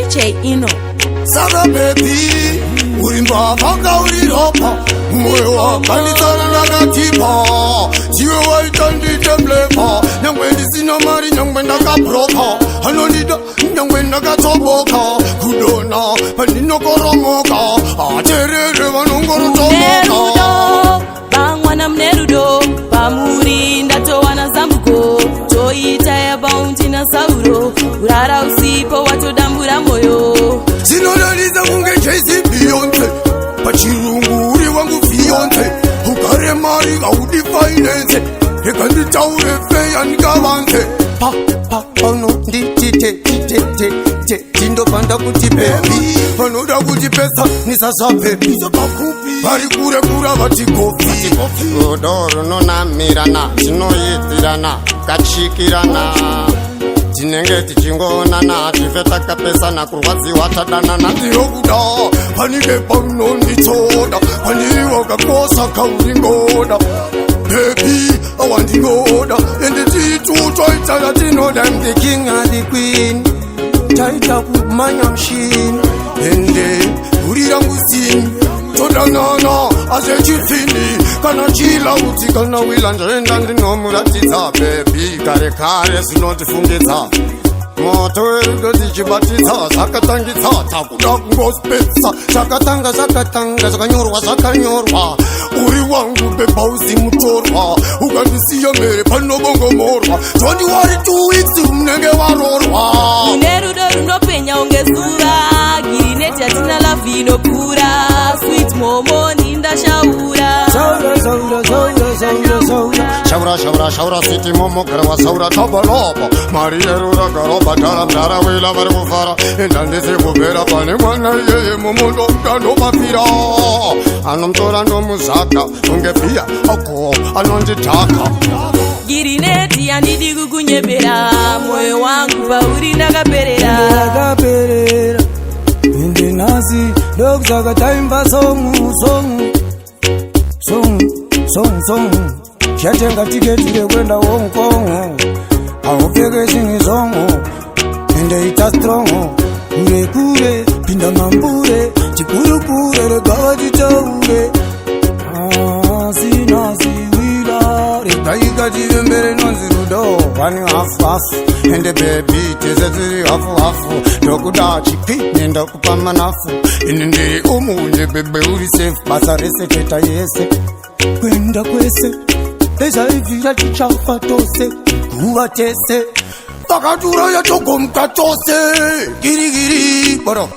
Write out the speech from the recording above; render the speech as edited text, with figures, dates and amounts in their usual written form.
DJ Ino. Saka baby, uimba paka uliropa, moyo wakanitana nakatipa, siwe waitandi temblepa, nyangwe nisina mari nyangwe nakapropa, anonida nyangwe nakatoboka, kudona panino koromoka, aterere vanongoro tomoka. Bangwana mnerudo, pamuri ndato wana zambuko, toita ya bounty na sauro, urara usipo watodambura moyo. Sinodaliza kunge Jay-Z Beyonce, pachirungu uri wangu fiance, ukare mari gaudi finance, ekandi taure feya nikavante. Pano tindo panda kuti baby, panoda kuti pesa nisasa baby, vari kure kura vati kofi. Rodoro nonamirana, tinoyitirana, kachikirana, tinenge tichingonana, tiveta kapesana, kurwadziwa tadanana. Ndinokuda panike panonditsoda, paniriwa kakosa kauringoda. Baby, I want to go down. And the T2 try to know that I'm the king and the queen. Tight up with my machine. And then, Uri Rangusin. So no, I said you fini. Kana chila uti kana wilanda. And the nomuratiza, baby. Kare, not the fungeta. Moto ego dichibatita, sakatangita, takuda ngospetsa, sakatanga, zakanyorwa, uri wangu beba usimutorwa, ukandisiya mere panobongo morwa, 2 weeks mnenge warorwa. Inerudo rundo penya ongezura, girineti atina la vino pura, sweet momo ninda shaura. Shaura, city momo garwa saura tabaloba, Marierura garoba. Dara wela varufara endandese kubera pane mwana yeye mumondo kando mafira anomtora ndomuzaka ungepia ako anonditaka girineti andidi kukunyebera moyo wangu pauri ndakaperera inde nazi dokuzaka taimba songu shatenga tiketi rekwenda Hong Kong aupfeke chingisongo ende ita strongo kure pinda mambure chikurukure regava chitaure sinazi wila regaika chivembere nonzi rudo vani hafu ende baby tese tiri hafu ndokuda chipi nenda kupa manafu ini ndiri umunye bebe uri safe basa rese teta yese kwenda kwese Deja ivira chichafa tose kuva tese Takatura ya choko mkatose Giri, baro